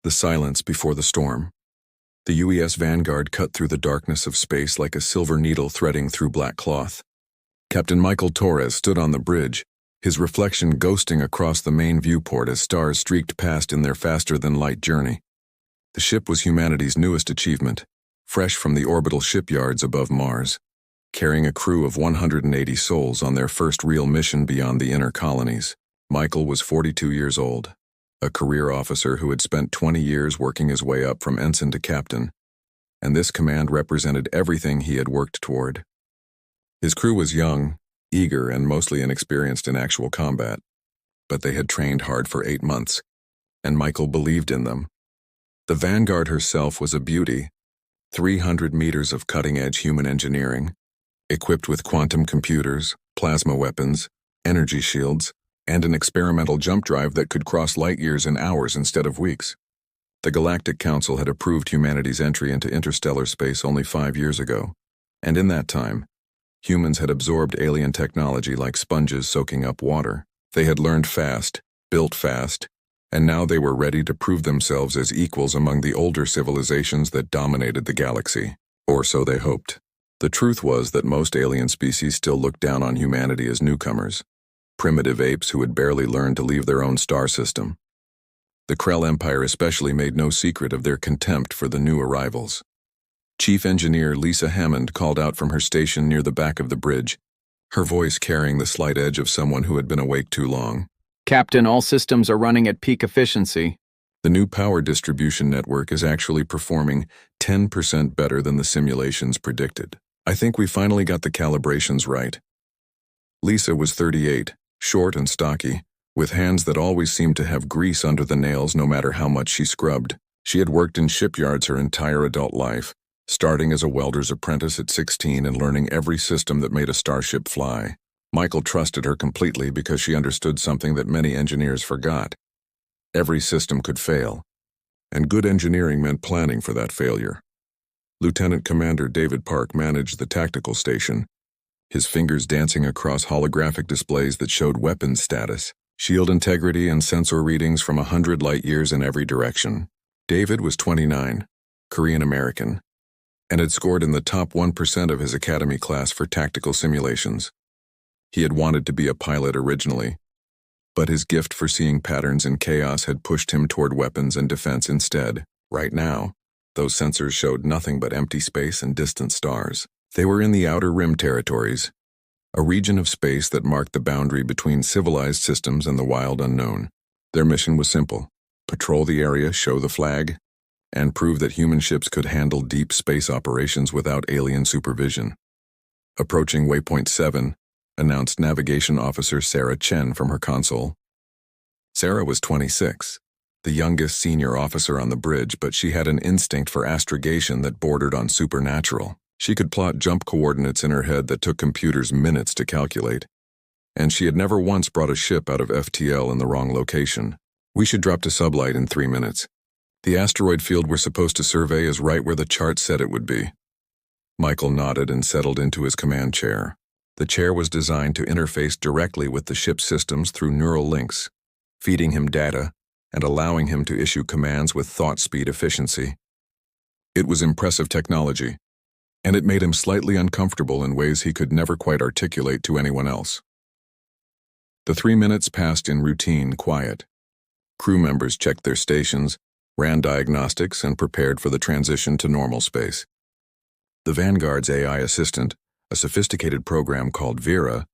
The silence before the storm. The UES Vanguard cut through the darkness of space like a silver needle threading through black cloth. Captain Michael Torres stood on the bridge, his reflection ghosting across the main viewport as stars streaked past in their faster-than-light journey. The ship was humanity's newest achievement, fresh from the orbital shipyards above Mars, carrying a crew of 180 souls on their first real mission beyond the inner colonies. Michael was 42 years old, a career officer who had spent 20 years working his way up from ensign to captain, and this command represented everything he had worked toward. His crew was young, eager, and mostly inexperienced in actual combat, but they had trained hard for 8 months, and Michael believed in them. The Vanguard herself was a beauty, 300 meters of cutting-edge human engineering, equipped with quantum computers, plasma weapons, energy shields, and an experimental jump drive that could cross light years in hours instead of weeks. The Galactic Council had approved humanity's entry into interstellar space only 5 years ago, and in that time, humans had absorbed alien technology like sponges soaking up water. They had learned fast, built fast, and now they were ready to prove themselves as equals among the older civilizations that dominated the galaxy, or so they hoped. The truth was that most alien species still looked down on humanity as newcomers, primitive apes who had barely learned to leave their own star system. The Krell Empire especially made no secret of their contempt for the new arrivals. Chief Engineer Lisa Hammond called out from her station near the back of the bridge, her voice carrying the slight edge of someone who had been awake too long. Captain, all systems are running at peak efficiency. The new power distribution network is actually performing 10% better than the simulations predicted. I think we finally got the calibrations right. Lisa was 38, short and stocky, with hands that always seemed to have grease under the nails no matter how much she scrubbed. She had worked in shipyards her entire adult life, starting as a welder's apprentice at 16 and learning every system that made a starship fly. Michael trusted her completely because she understood something that many engineers forgot. Every system could fail, and good engineering meant planning for that failure. Lieutenant Commander David Park managed the tactical station, his fingers dancing across holographic displays that showed weapons status, shield integrity, and sensor readings from 100 light-years in every direction. David was 29, Korean-American, and had scored in the top 1% of his academy class for tactical simulations. He had wanted to be a pilot originally, but his gift for seeing patterns in chaos had pushed him toward weapons and defense instead. Right now, those sensors showed nothing but empty space and distant stars. They were in the Outer Rim territories, a region of space that marked the boundary between civilized systems and the wild unknown. Their mission was simple: patrol the area, show the flag, and prove that human ships could handle deep space operations without alien supervision. Approaching Waypoint 7, announced Navigation Officer Sarah Chen from her console. Sarah was 26, the youngest senior officer on the bridge, but she had an instinct for astrogation that bordered on supernatural. She could plot jump coordinates in her head that took computers minutes to calculate, and she had never once brought a ship out of FTL in the wrong location. We should drop to sublight in 3 minutes. The asteroid field we're supposed to survey is right where the chart said it would be. Michael nodded and settled into his command chair. The chair was designed to interface directly with the ship's systems through neural links, feeding him data and allowing him to issue commands with thought-speed efficiency. It was impressive technology, and it made him slightly uncomfortable in ways he could never quite articulate to anyone else. The 3 minutes passed in routine quiet. Crew members checked their stations, ran diagnostics, and prepared for the transition to normal space. The Vanguard's AI assistant, a sophisticated program called Vera,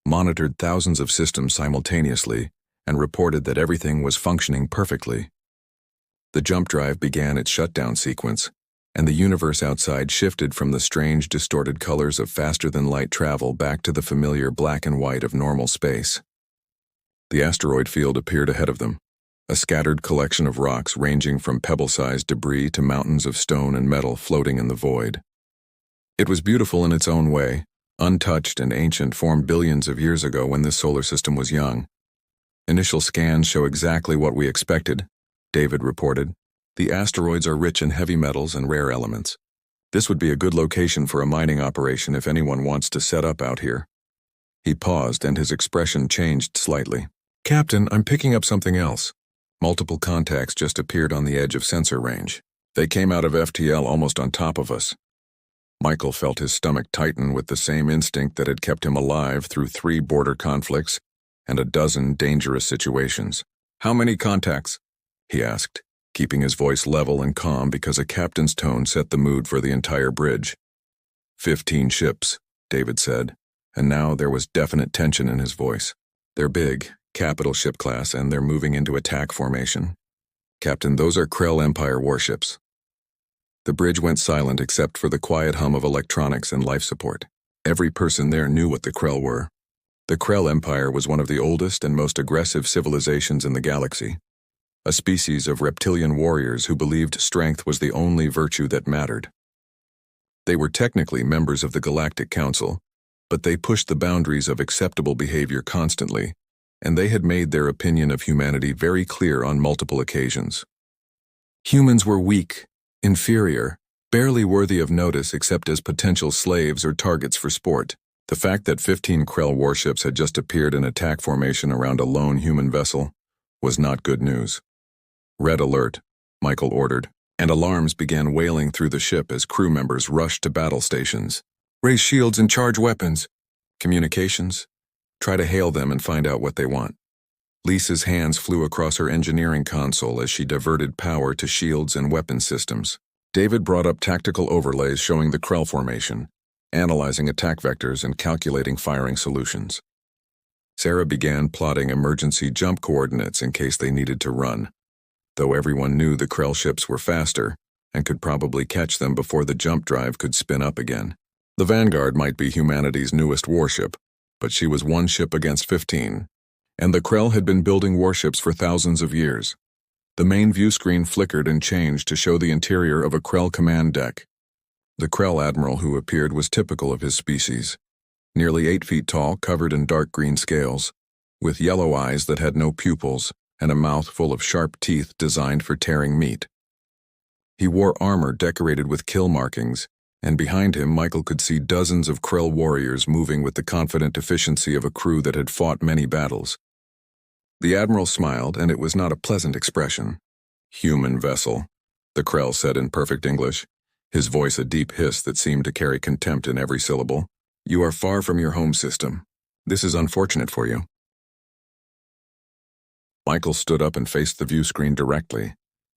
monitored thousands of systems simultaneously and reported that everything was functioning perfectly. The jump drive began its shutdown sequence, and the universe outside shifted from the strange, distorted colors of faster-than-light travel back to the familiar black and white of normal space. The asteroid field appeared ahead of them, a scattered collection of rocks ranging from pebble-sized debris to mountains of stone and metal floating in the void. It was beautiful in its own way, untouched and ancient, formed billions of years ago when this solar system was young. Initial scans show exactly what we expected, David reported. The asteroids are rich in heavy metals and rare elements. This would be a good location for a mining operation if anyone wants to set up out here. He paused and his expression changed slightly. Captain, I'm picking up something else. Multiple contacts just appeared on the edge of sensor range. They came out of FTL almost on top of us. Michael felt his stomach tighten with the same instinct that had kept him alive through 3 border conflicts and a dozen dangerous situations. "How many contacts?" he asked, keeping his voice level and calm because a captain's tone set the mood for the entire bridge. 15 ships, David said, and now there was definite tension in his voice. "They're big, capital ship class, and they're moving into attack formation. Captain, those are Krell Empire warships." The bridge went silent except for the quiet hum of electronics and life support. Every person there knew what the Krell were. The Krell Empire was one of the oldest and most aggressive civilizations in the galaxy. A species of reptilian warriors who believed strength was the only virtue that mattered. They were technically members of the Galactic Council, but they pushed the boundaries of acceptable behavior constantly, and they had made their opinion of humanity very clear on multiple occasions. Humans were weak, inferior, barely worthy of notice except as potential slaves or targets for sport. The fact that 15 Krell warships had just appeared in attack formation around a lone human vessel was not good news. "Red alert," Michael ordered, and alarms began wailing through the ship as crew members rushed to battle stations. "Raise shields and charge weapons." "Communications? Try to hail them and find out what they want." Lisa's hands flew across her engineering console as she diverted power to shields and weapon systems. David brought up tactical overlays showing the Krell formation, analyzing attack vectors and calculating firing solutions. Sarah began plotting emergency jump coordinates in case they needed to run, though everyone knew the Krell ships were faster and could probably catch them before the jump drive could spin up again. The Vanguard might be humanity's newest warship, but she was 1 ship against 15, and the Krell had been building warships for thousands of years. The main view screen flickered and changed to show the interior of a Krell command deck. The Krell admiral who appeared was typical of his species, nearly 8 feet tall, covered in dark green scales, with yellow eyes that had no pupils and a mouth full of sharp teeth designed for tearing meat. He wore armor decorated with kill markings, and behind him Michael could see dozens of Krell warriors moving with the confident efficiency of a crew that had fought many battles. The admiral smiled, and it was not a pleasant expression. "Human vessel," the Krell said in perfect English, his voice a deep hiss that seemed to carry contempt in every syllable. "You are far from your home system. This is unfortunate for you." Michael stood up and faced the view screen directly,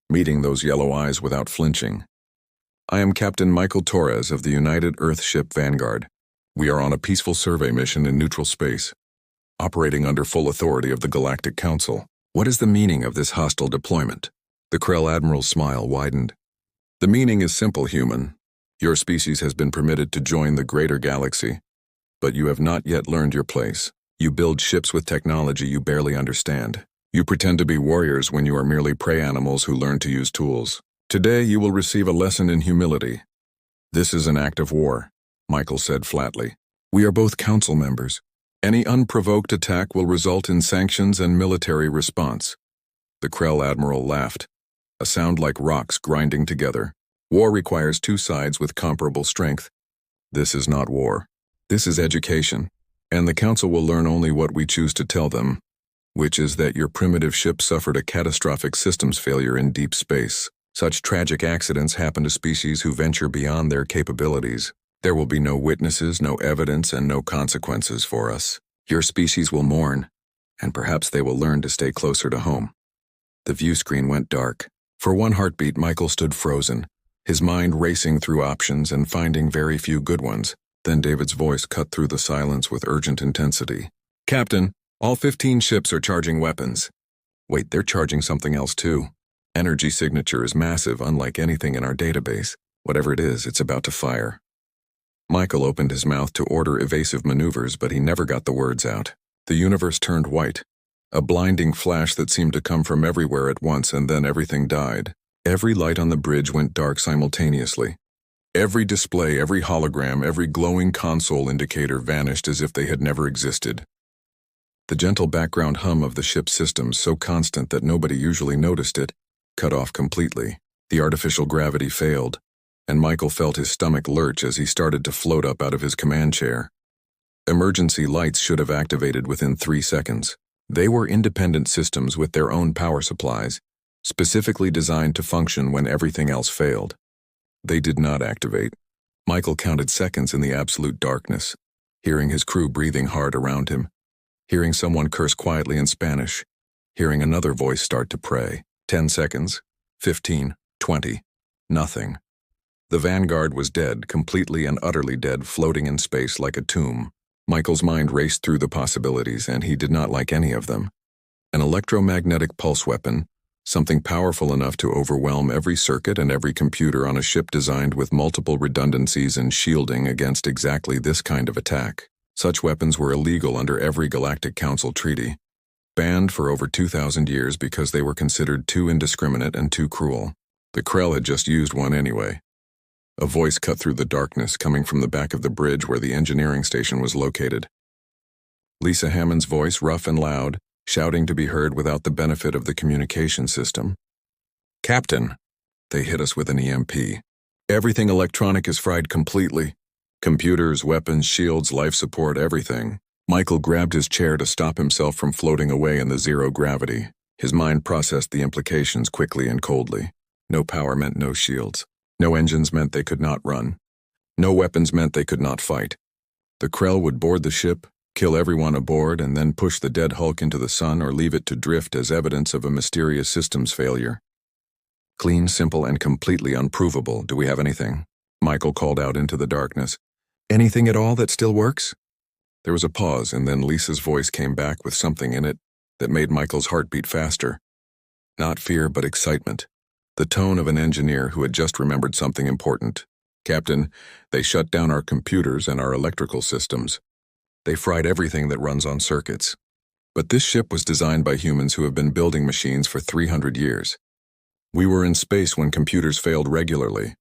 meeting those yellow eyes without flinching. "I am Captain Michael Torres of the United Earth ship Vanguard. We are on a peaceful survey mission in neutral space, operating under full authority of the Galactic Council. What is the meaning of this hostile deployment?" The Krell admiral's smile widened. "The meaning is simple, human. Your species has been permitted to join the greater galaxy, but you have not yet learned your place. You build ships with technology you barely understand. You pretend to be warriors when you are merely prey animals who learn to use tools. Today you will receive a lesson in humility. This is an act of war," Michael said flatly. "We are both council members. Any unprovoked attack will result in sanctions and military response." The Krell admiral laughed, a sound like rocks grinding together. "War requires 2 sides with comparable strength. This is not war. This is education, and the Council will learn only what we choose to tell them, which is that your primitive ship suffered a catastrophic systems failure in deep space. Such tragic accidents happen to species who venture beyond their capabilities. There will be no witnesses, no evidence, and no consequences for us. Your species will mourn, and perhaps they will learn to stay closer to home." The view screen went dark. For one heartbeat, Michael stood frozen, his mind racing through options and finding very few good ones. Then David's voice cut through the silence with urgent intensity. "Captain, all 15 ships are charging weapons." "Wait, they're charging something else too. Energy signature is massive, unlike anything in our database. Whatever it is, it's about to fire." Michael opened his mouth to order evasive maneuvers, but he never got the words out. The universe turned white. A blinding flash that seemed to come from everywhere at once, and then everything died. Every light on the bridge went dark simultaneously. Every display, every hologram, every glowing console indicator vanished as if they had never existed. The gentle background hum of the ship's systems, so constant that nobody usually noticed it, cut off completely. The artificial gravity failed, and Michael felt his stomach lurch as he started to float up out of his command chair. Emergency lights should have activated within 3 seconds. They were independent systems with their own power supplies, specifically designed to function when everything else failed. They did not activate. Michael counted seconds in the absolute darkness, hearing his crew breathing hard around him, hearing someone curse quietly in Spanish, hearing another voice start to pray. 10 seconds, 15, 20, nothing. The Vanguard was dead, completely and utterly dead, floating in space like a tomb. Michael's mind raced through the possibilities, and he did not like any of them. An electromagnetic pulse weapon, something powerful enough to overwhelm every circuit and every computer on a ship designed with multiple redundancies and shielding against exactly this kind of attack. Such weapons were illegal under every Galactic Council treaty, banned for over 2,000 years because they were considered too indiscriminate and too cruel. The Krell had just used one anyway. A voice cut through the darkness, coming from the back of the bridge where the engineering station was located. Lisa Hammond's voice, rough and loud, shouting to be heard without the benefit of the communication system. "Captain," they hit us with an EMP. "Everything electronic is fried completely. Computers, weapons, shields, life support, everything." Michael grabbed his chair to stop himself from floating away in the zero gravity. His mind processed the implications quickly and coldly. No power meant no shields. No engines meant they could not run. No weapons meant they could not fight. The Krell would board the ship, kill everyone aboard, and then push the dead Hulk into the sun or leave it to drift as evidence of a mysterious systems failure. Clean, simple, and completely unprovable. "Do we have anything?" Michael called out into the darkness. "Anything at all that still works?" There was a pause, and then Lisa's voice came back with something in it that made Michael's heart beat faster. Not fear, but excitement. The tone of an engineer who had just remembered something important. "Captain, they shut down our computers and our electrical systems. They fried everything that runs on circuits. But this ship was designed by humans who have been building machines for 300 years. We were in space when computers failed regularly.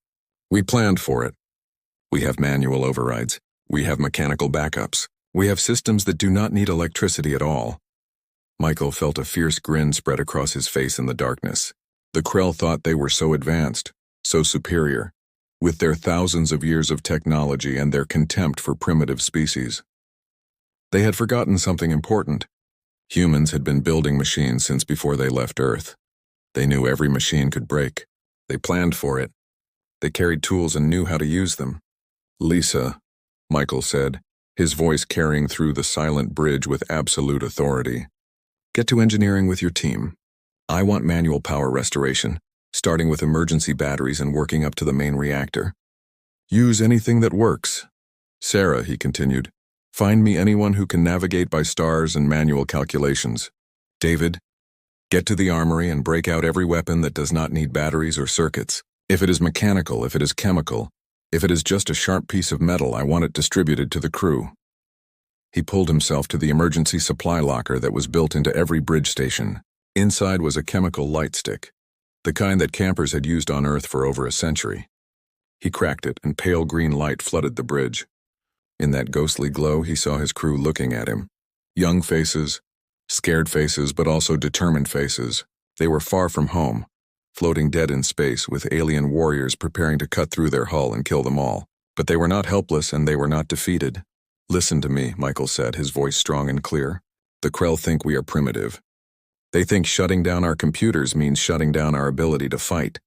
We planned for it. We have manual overrides. We have mechanical backups. We have systems that do not need electricity at all." Michael felt a fierce grin spread across his face in the darkness. The Krell thought they were so advanced, so superior, with their thousands of years of technology and their contempt for primitive species. They had forgotten something important. Humans had been building machines since before they left Earth. They knew every machine could break. They planned for it. They carried tools and knew how to use them. "Lisa," Michael said, his voice carrying through the silent bridge with absolute authority. "Get to engineering with your team. I want manual power restoration, starting with emergency batteries and working up to the main reactor. Use anything that works. Sarah," he continued, "find me anyone who can navigate by stars and manual calculations. David, get to the armory and break out every weapon that does not need batteries or circuits. If it is mechanical, if it is chemical, if it is just a sharp piece of metal, I want it distributed to the crew." He pulled himself to the emergency supply locker that was built into every bridge station. Inside was a chemical light stick, the kind that campers had used on Earth for over a century. He cracked it, and pale green light flooded the bridge. In that ghostly glow, he saw his crew looking at him. Young faces, scared faces, but also determined faces. They were far from home, floating dead in space, with alien warriors preparing to cut through their hull and kill them all. But they were not helpless, and they were not defeated. "Listen to me," Michael said, his voice strong and clear. "The Krell think we are primitive. They think shutting down our computers means shutting down our ability to fight.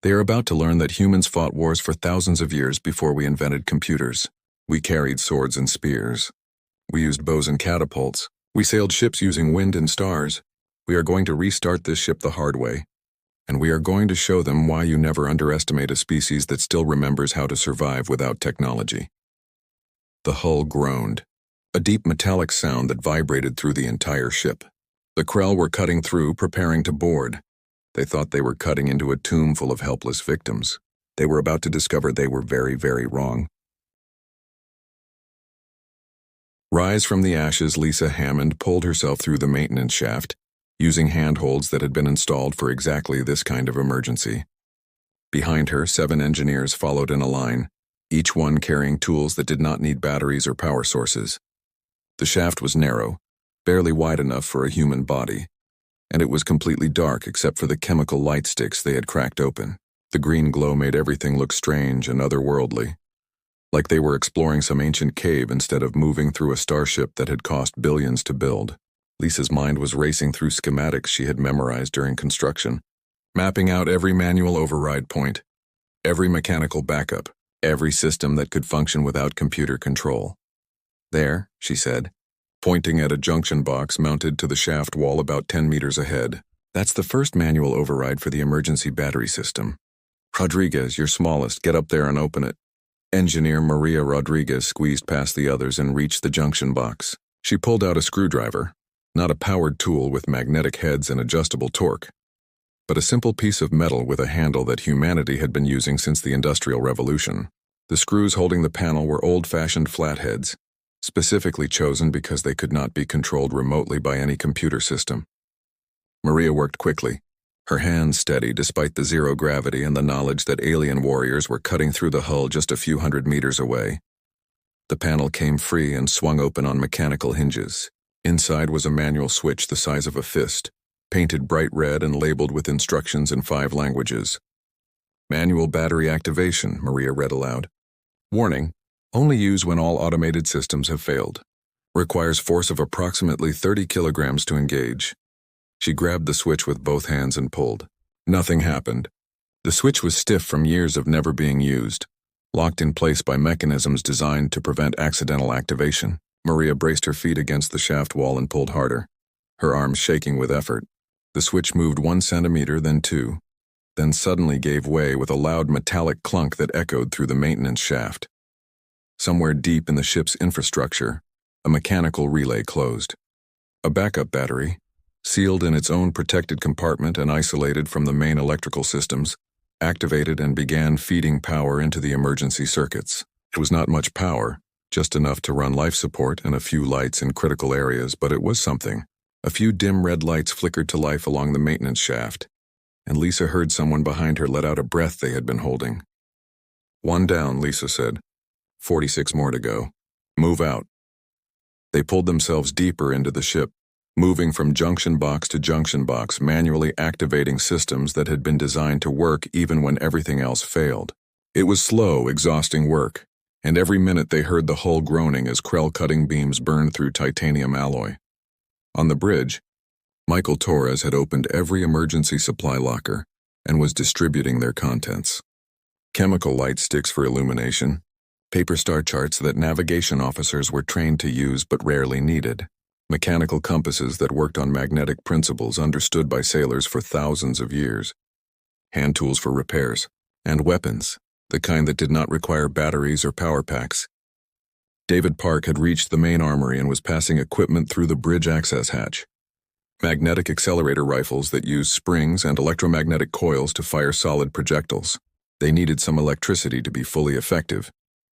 They are about to learn that humans fought wars for thousands of years before we invented computers. We carried swords and spears. We used bows and catapults. We sailed ships using wind and stars. We are going to restart this ship the hard way. And we are going to show them why you never underestimate a species that still remembers how to survive without technology." The hull groaned, a deep metallic sound that vibrated through the entire ship. The Krell were cutting through, preparing to board. They thought they were cutting into a tomb full of helpless victims. They were about to discover they were very, very wrong. Rise from the ashes, Lisa Hammond pulled herself through the maintenance shaft, using handholds that had been installed for exactly this kind of emergency. Behind her, 7 engineers followed in a line, each one carrying tools that did not need batteries or power sources. The shaft was narrow, barely wide enough for a human body, and it was completely dark except for the chemical light sticks they had cracked open. The green glow made everything look strange and otherworldly, like they were exploring some ancient cave instead of moving through a starship that had cost billions to build. Lisa's mind was racing through schematics she had memorized during construction, mapping out every manual override point, every mechanical backup, every system that could function without computer control. There, she said, pointing at a junction box mounted to the shaft wall about 10 meters ahead. That's the first manual override for the emergency battery system. Rodriguez, you're smallest, get up there and open it. Engineer Maria Rodriguez squeezed past the others and reached the junction box. She pulled out a screwdriver, not a powered tool with magnetic heads and adjustable torque, but a simple piece of metal with a handle that humanity had been using since the Industrial Revolution. The screws holding the panel were old-fashioned flatheads, specifically chosen because they could not be controlled remotely by any computer system. Maria worked quickly, her hands steady despite the zero gravity and the knowledge that alien warriors were cutting through the hull just a few hundred meters away. The panel came free and swung open on mechanical hinges. Inside was a manual switch the size of a fist, painted bright red and labeled with instructions in 5 languages. Manual battery activation, Maria read aloud. Warning, only use when all automated systems have failed. Requires force of approximately 30 kilograms to engage. She grabbed the switch with both hands and pulled. Nothing happened. The switch was stiff from years of never being used, locked in place by mechanisms designed to prevent accidental activation. Maria braced her feet against the shaft wall and pulled harder, her arms shaking with effort. The switch moved 1 centimeter, then 2, then suddenly gave way with a loud metallic clunk that echoed through the maintenance shaft. Somewhere deep in the ship's infrastructure, a mechanical relay closed. A backup battery, sealed in its own protected compartment and isolated from the main electrical systems, activated and began feeding power into the emergency circuits. It was not much power, just enough to run life support and a few lights in critical areas, but it was something. A few dim red lights flickered to life along the maintenance shaft, and Lisa heard someone behind her let out a breath they had been holding. 1 down, Lisa said. 46 more to go. Move out. They pulled themselves deeper into the ship, moving from junction box to junction box, manually activating systems that had been designed to work even when everything else failed. It was slow, exhausting work, and every minute they heard the hull groaning as Krell cutting beams burned through titanium alloy. On the bridge, Michael Torres had opened every emergency supply locker and was distributing their contents. Chemical light sticks for illumination, paper star charts that navigation officers were trained to use but rarely needed, mechanical compasses that worked on magnetic principles understood by sailors for thousands of years, hand tools for repairs, and weapons, the kind that did not require batteries or power packs. David Park had reached the main armory and was passing equipment through the bridge access hatch. Magnetic accelerator rifles that used springs and electromagnetic coils to fire solid projectiles. They needed some electricity to be fully effective,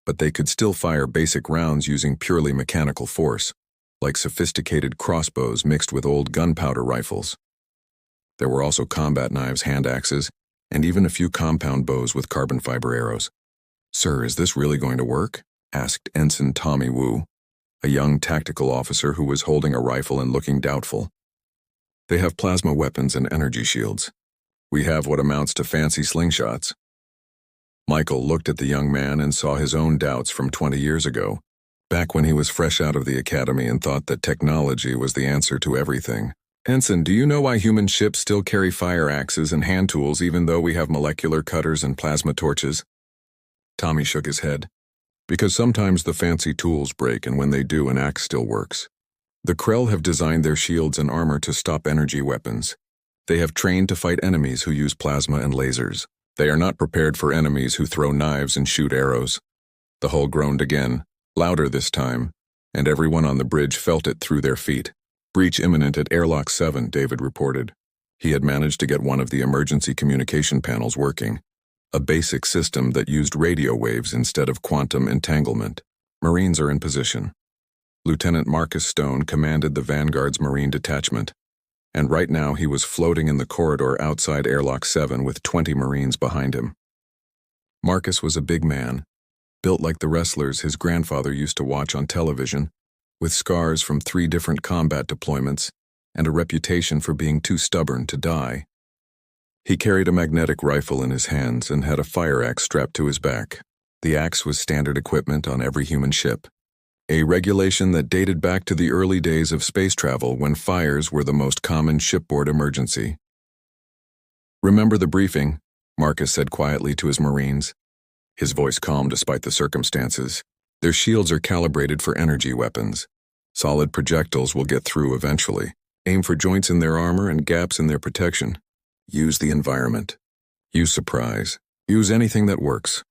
but they could still fire basic rounds using purely mechanical force, like sophisticated crossbows mixed with old gunpowder rifles. There were also combat knives, hand axes, and even a few compound bows with carbon fiber arrows. "Sir, is this really going to work?" asked Ensign Tommy Wu, a young tactical officer who was holding a rifle and looking doubtful. "They have plasma weapons and energy shields. We have what amounts to fancy slingshots." Michael looked at the young man and saw his own doubts from 20 years ago, back when he was fresh out of the academy and thought that technology was the answer to everything. "Ensign, do you know why human ships still carry fire axes and hand tools even though we have molecular cutters and plasma torches?" Tommy shook his head. "Because sometimes the fancy tools break, and when they do, an axe still works. The Krell have designed their shields and armor to stop energy weapons. They have trained to fight enemies who use plasma and lasers. They are not prepared for enemies who throw knives and shoot arrows." The hull groaned again, louder this time, and everyone on the bridge felt it through their feet. "Breach imminent at airlock 7, David reported. He had managed to get one of the emergency communication panels working, a basic system that used radio waves instead of quantum entanglement. Marines are in position. Lieutenant Marcus Stone commanded the Vanguard's Marine detachment, and right now he was floating in the corridor outside airlock 7 with 20 Marines behind him. Marcus was a big man, built like the wrestlers his grandfather used to watch on television, with scars from 3 different combat deployments and a reputation for being too stubborn to die. He carried a magnetic rifle in his hands and had a fire axe strapped to his back. The axe was standard equipment on every human ship, a regulation that dated back to the early days of space travel when fires were the most common shipboard emergency. "Remember the briefing," Marcus said quietly to his Marines. His voice calm despite the circumstances. "Their shields are calibrated for energy weapons. Solid projectiles will get through eventually. Aim for joints in their armor and gaps in their protection. Use the environment. Use surprise. Use anything that works."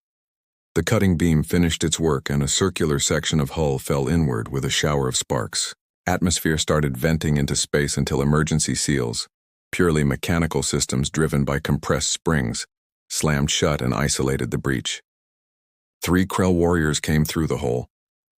The cutting beam finished its work and a circular section of hull fell inward with a shower of sparks. Atmosphere started venting into space until emergency seals, purely mechanical systems driven by compressed springs, slammed shut and isolated the breach. 3 Krell warriors came through the hole,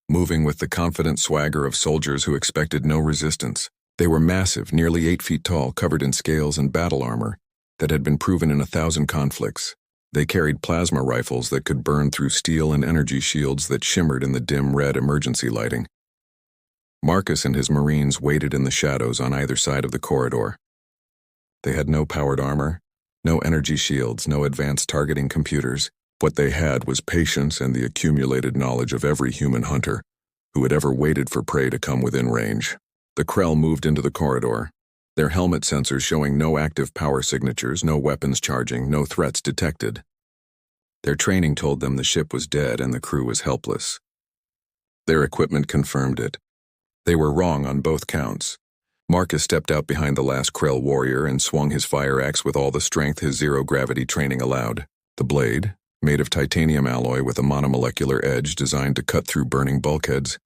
moving with the confident swagger of soldiers who expected no resistance. They were massive, nearly 8 feet tall, covered in scales and battle armor that had been proven in 1,000 conflicts. They carried plasma rifles that could burn through steel and energy shields that shimmered in the dim red emergency lighting. Marcus and his Marines waited in the shadows on either side of the corridor. They had no powered armor, no energy shields, no advanced targeting computers. What they had was patience and the accumulated knowledge of every human hunter who had ever waited for prey to come within range. The Krell moved into the corridor, their helmet sensors showing no active power signatures, no weapons charging, no threats detected. Their training told them the ship was dead and the crew was helpless. Their equipment confirmed it. They were wrong on both counts. Marcus stepped out behind the last Krell warrior and swung his fire axe with all the strength his zero-gravity training allowed. The blade, made of titanium alloy with a monomolecular edge designed to cut through burning bulkheads,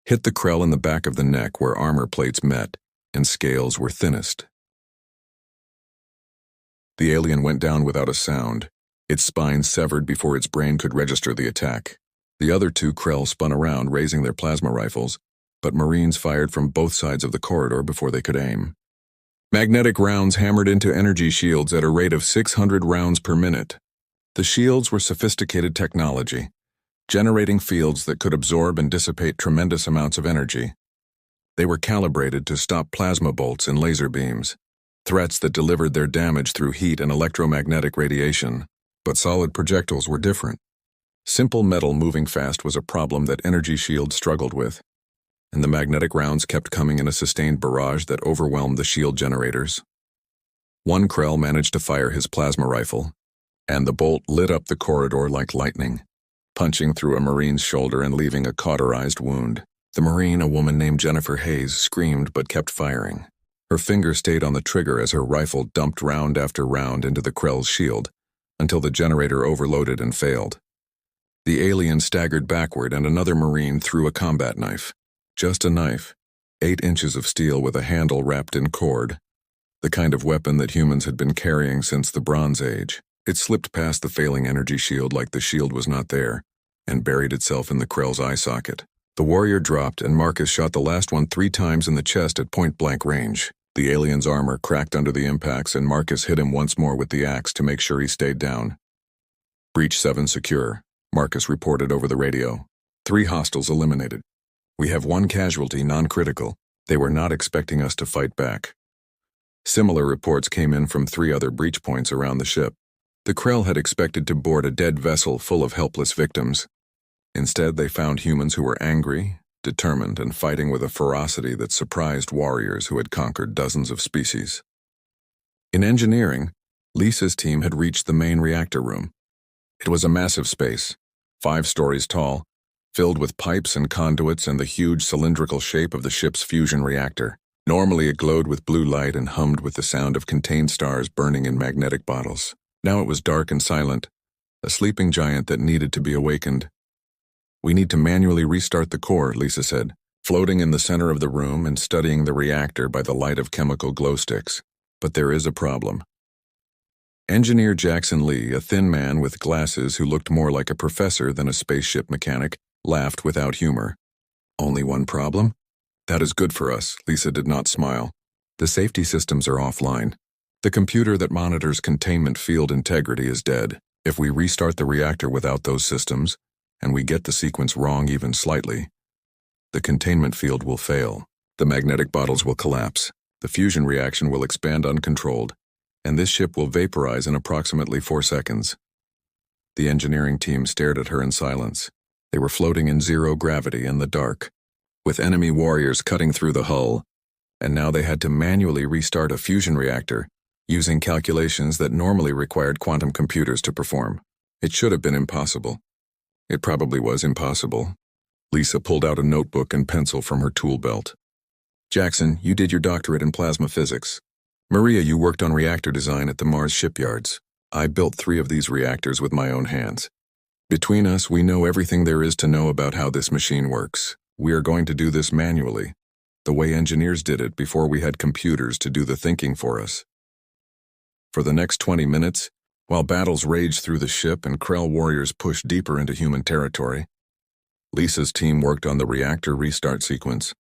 hit the Krell in the back of the neck where armor plates met and scales were thinnest. The alien went down without a sound, its spine severed before its brain could register the attack. The other 2 Krell spun around, raising their plasma rifles, but Marines fired from both sides of the corridor before they could aim. Magnetic rounds hammered into energy shields at a rate of 600 rounds per minute. The shields were sophisticated technology, generating fields that could absorb and dissipate tremendous amounts of energy. They were calibrated to stop plasma bolts and laser beams, threats that delivered their damage through heat and electromagnetic radiation. But solid projectiles were different. Simple metal moving fast was a problem that energy shields struggled with, and the magnetic rounds kept coming in a sustained barrage that overwhelmed the shield generators. One Krell managed to fire his plasma rifle, and the bolt lit up the corridor like lightning, punching through a Marine's shoulder and leaving a cauterized wound. The Marine, a woman named Jennifer Hayes, screamed but kept firing. Her finger stayed on the trigger as her rifle dumped round after round into the Krell's shield, until the generator overloaded and failed. The alien staggered backward and another Marine threw a combat knife. Just a knife, 8 inches of steel with a handle wrapped in cord, the kind of weapon that humans had been carrying since the Bronze Age. It slipped past the failing energy shield like the shield was not there, and buried itself in the Krell's eye socket. The warrior dropped, and Marcus shot the last one 3 times in the chest at point-blank range. The alien's armor cracked under the impacts, and Marcus hit him once more with the axe to make sure he stayed down. "Breach 7 secure," Marcus reported over the radio. 3 hostiles eliminated. "We have 1 casualty, non-critical. They were not expecting us to fight back." Similar reports came in from 3 other breach points around the ship. The Krell had expected to board a dead vessel full of helpless victims. Instead, they found humans who were angry, determined, and fighting with a ferocity that surprised warriors who had conquered dozens of species. In engineering, Lisa's team had reached the main reactor room. It was a massive space, 5 stories tall, filled with pipes and conduits and the huge cylindrical shape of the ship's fusion reactor. Normally it glowed with blue light and hummed with the sound of contained stars burning in magnetic bottles. Now it was dark and silent, a sleeping giant that needed to be awakened. "We need to manually restart the core," Lisa said, floating in the center of the room and studying the reactor by the light of chemical glow sticks. "But there is a problem." Engineer Jackson Lee, a thin man with glasses who looked more like a professor than a spaceship mechanic, laughed without humor. "Only one problem? That is good for us." Lisa did not smile. "The safety systems are offline. The computer that monitors containment field integrity is dead. If we restart the reactor without those systems, and we get the sequence wrong even slightly, the containment field will fail. The magnetic bottles will collapse. The fusion reaction will expand uncontrolled, and this ship will vaporize in approximately 4 seconds. The engineering team stared at her in silence. They were floating in zero gravity in the dark, with enemy warriors cutting through the hull, and now they had to manually restart a fusion reactor, using calculations that normally required quantum computers to perform. It should have been impossible. It probably was impossible. Lisa pulled out a notebook and pencil from her tool belt. Jackson, you did your doctorate in plasma physics. Maria, you worked on reactor design at the Mars shipyards. I built 3 of these reactors with my own hands. Between us, we know everything there is to know about how this machine works. We are going to do this manually, the way engineers did it before we had computers to do the thinking for us. For the next 20 minutes, while battles raged through the ship and Krell warriors pushed deeper into human territory, Lisa's team worked on the reactor restart sequence.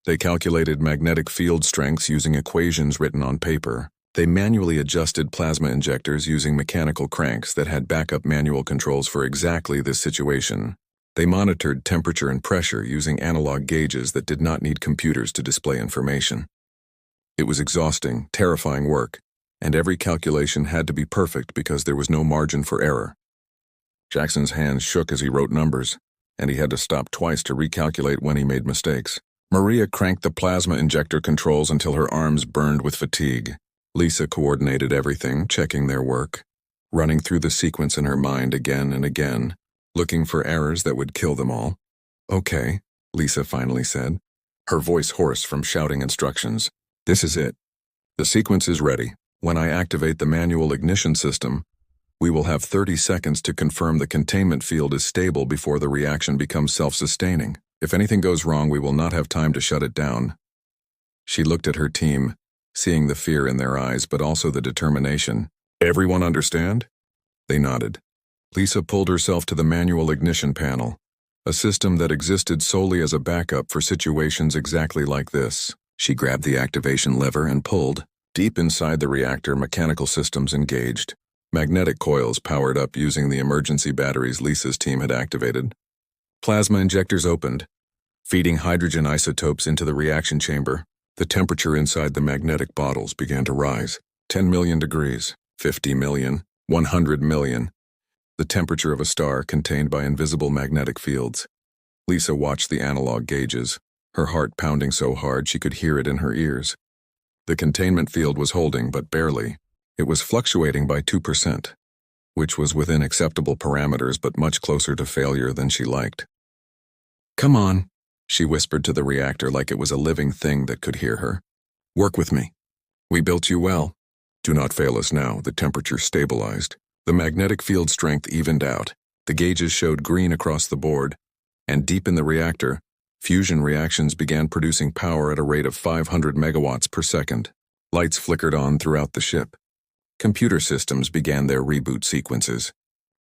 They calculated magnetic field strengths using equations written on paper. They manually adjusted plasma injectors using mechanical cranks that had backup manual controls for exactly this situation. They monitored temperature and pressure using analog gauges that did not need computers to display information. It was exhausting, terrifying work, and every calculation had to be perfect because there was no margin for error. Jackson's hands shook as he wrote numbers, and he had to stop twice to recalculate when he made mistakes. Maria cranked the plasma injector controls until her arms burned with fatigue. Lisa coordinated everything, checking their work, running through the sequence in her mind again and again, looking for errors that would kill them all. Okay, Lisa finally said, her voice hoarse from shouting instructions. This is it. The sequence is ready. When I activate the manual ignition system, we will have 30 seconds to confirm the containment field is stable before the reaction becomes self-sustaining. If anything goes wrong, we will not have time to shut it down. She looked at her team, seeing the fear in their eyes but also the determination. Everyone understand? They nodded. Lisa pulled herself to the manual ignition panel, a system that existed solely as a backup for situations exactly like this. She grabbed the activation lever and pulled. Deep inside the reactor, mechanical systems engaged. Magnetic coils powered up using the emergency batteries Lisa's team had activated. Plasma injectors opened, feeding hydrogen isotopes into the reaction chamber. The temperature inside the magnetic bottles began to rise. 10 million degrees, 50 million, 100 million. The temperature of a star contained by invisible magnetic fields. Lisa watched the analog gauges, her heart pounding so hard she could hear it in her ears. The containment field was holding, but barely. It was fluctuating by 2%, which was within acceptable parameters but much closer to failure than she liked. Come on, she whispered to the reactor like it was a living thing that could hear her. Work with me. We built you well. Do not fail us now. The temperature stabilized. The magnetic field strength evened out. The gauges showed green across the board, and deep in the reactor, fusion reactions began producing power at a rate of 500 megawatts per second. Lights flickered on throughout the ship. Computer systems began their reboot sequences.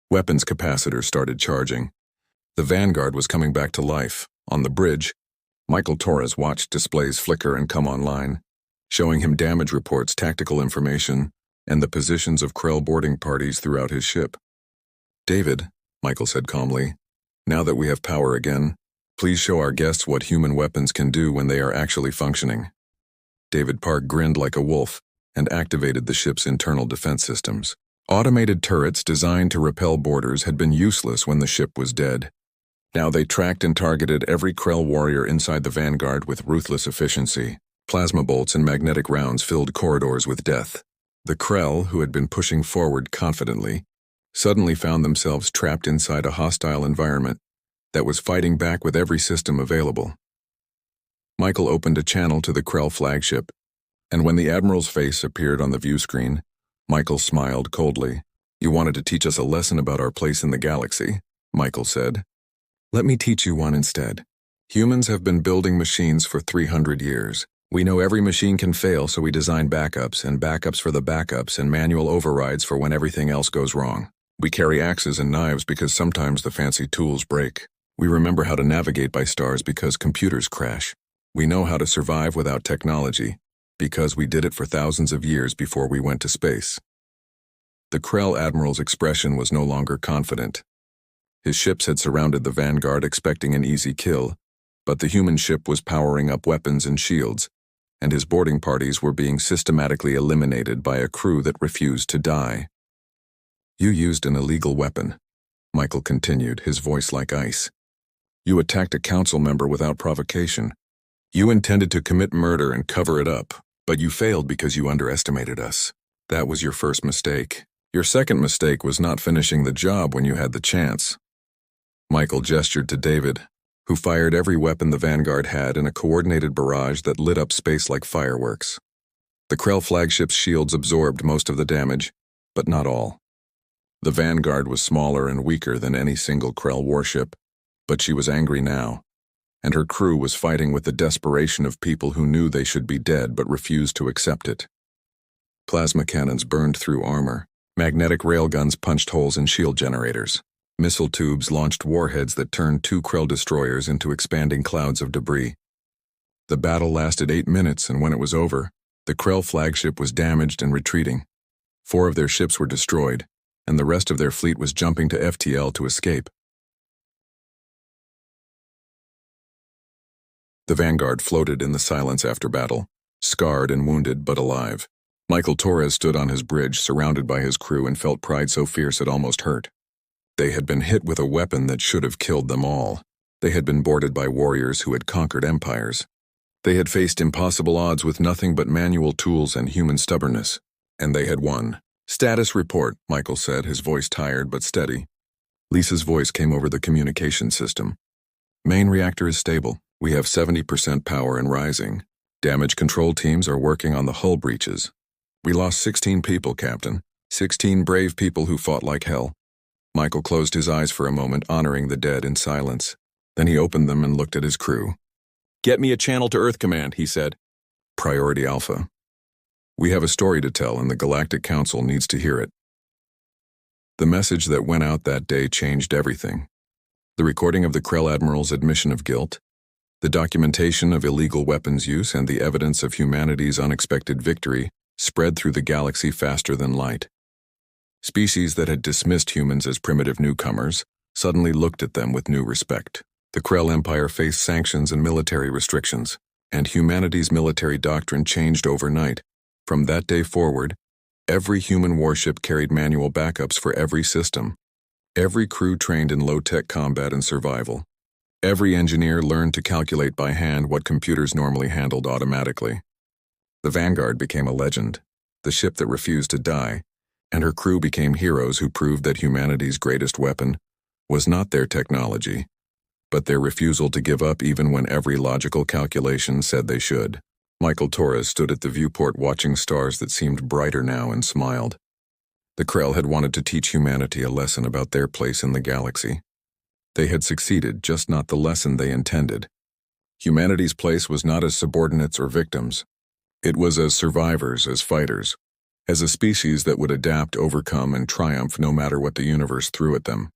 Weapons capacitors started charging. The Vanguard was coming back to life. On the bridge, Michael Torres watched displays flicker and come online, showing him damage reports, tactical information, and the positions of Krell boarding parties throughout his ship. David, Michael said calmly, now that we have power again, please show our guests what human weapons can do when they are actually functioning. David Park grinned like a wolf and activated the ship's internal defense systems. Automated turrets designed to repel boarders had been useless when the ship was dead. Now they tracked and targeted every Krell warrior inside the Vanguard with ruthless efficiency. Plasma bolts and magnetic rounds filled corridors with death. The Krell, who had been pushing forward confidently, suddenly found themselves trapped inside a hostile environment that was fighting back with every system available. Michael opened a channel to the Krell flagship, and when the Admiral's face appeared on the view screen, Michael smiled coldly. You wanted to teach us a lesson about our place in the galaxy, Michael said. Let me teach you one instead. Humans have been building machines for 300 years. We know every machine can fail, so we design backups and backups for the backups and manual overrides for when everything else goes wrong. We carry axes and knives because sometimes the fancy tools break. We remember how to navigate by stars because computers crash. We know how to survive without technology because we did it for thousands of years before we went to space. The Krell Admiral's expression was no longer confident. His ships had surrounded the Vanguard expecting an easy kill, but the human ship was powering up weapons and shields, and his boarding parties were being systematically eliminated by a crew that refused to die. You used an illegal weapon, Michael continued, his voice like ice. You attacked a council member without provocation. You intended to commit murder and cover it up, but you failed because you underestimated us. That was your first mistake. Your second mistake was not finishing the job when you had the chance. Michael gestured to David, who fired every weapon the Vanguard had in a coordinated barrage that lit up space like fireworks. The Krell flagship's shields absorbed most of the damage, but not all. The Vanguard was smaller and weaker than any single Krell warship, but she was angry now, and her crew was fighting with the desperation of people who knew they should be dead but refused to accept it. Plasma cannons burned through armor. Magnetic railguns punched holes in shield generators. Missile tubes launched warheads that turned 2 Krell destroyers into expanding clouds of debris. The battle lasted 8 minutes, and when it was over, the Krell flagship was damaged and retreating. 4 of their ships were destroyed, and the rest of their fleet was jumping to FTL to escape. The Vanguard floated in the silence after battle, scarred and wounded but alive. Michael Torres stood on his bridge, surrounded by his crew, and felt pride so fierce it almost hurt. They had been hit with a weapon that should have killed them all. They had been boarded by warriors who had conquered empires. They had faced impossible odds with nothing but manual tools and human stubbornness, and they had won. "Status report," Michael said, his voice tired but steady. Lisa's voice came over the communication system. "Main reactor is stable. We have 70% power and rising. Damage control teams are working on the hull breaches. We lost 16 people, Captain. 16 brave people who fought like hell." Michael closed his eyes for a moment, honoring the dead in silence. Then he opened them and looked at his crew. "Get me a channel to Earth Command," he said. "Priority Alpha. We have a story to tell, and the Galactic Council needs to hear it." The message that went out that day changed everything. The recording of the Krell Admiral's admission of guilt, the documentation of illegal weapons use, and the evidence of humanity's unexpected victory spread through the galaxy faster than light. Species that had dismissed humans as primitive newcomers suddenly looked at them with new respect. The Krell Empire faced sanctions and military restrictions, and humanity's military doctrine changed overnight. From that day forward, every human warship carried manual backups for every system. Every crew trained in low-tech combat and survival. Every engineer learned to calculate by hand what computers normally handled automatically. The Vanguard became a legend, the ship that refused to die, and her crew became heroes who proved that humanity's greatest weapon was not their technology, but their refusal to give up even when every logical calculation said they should. Michael Torres stood at the viewport watching stars that seemed brighter now and smiled. The Krell had wanted to teach humanity a lesson about their place in the galaxy. They had succeeded, just not the lesson they intended. Humanity's place was not as subordinates or victims. It was as survivors, as fighters, as a species that would adapt, overcome, and triumph no matter what the universe threw at them.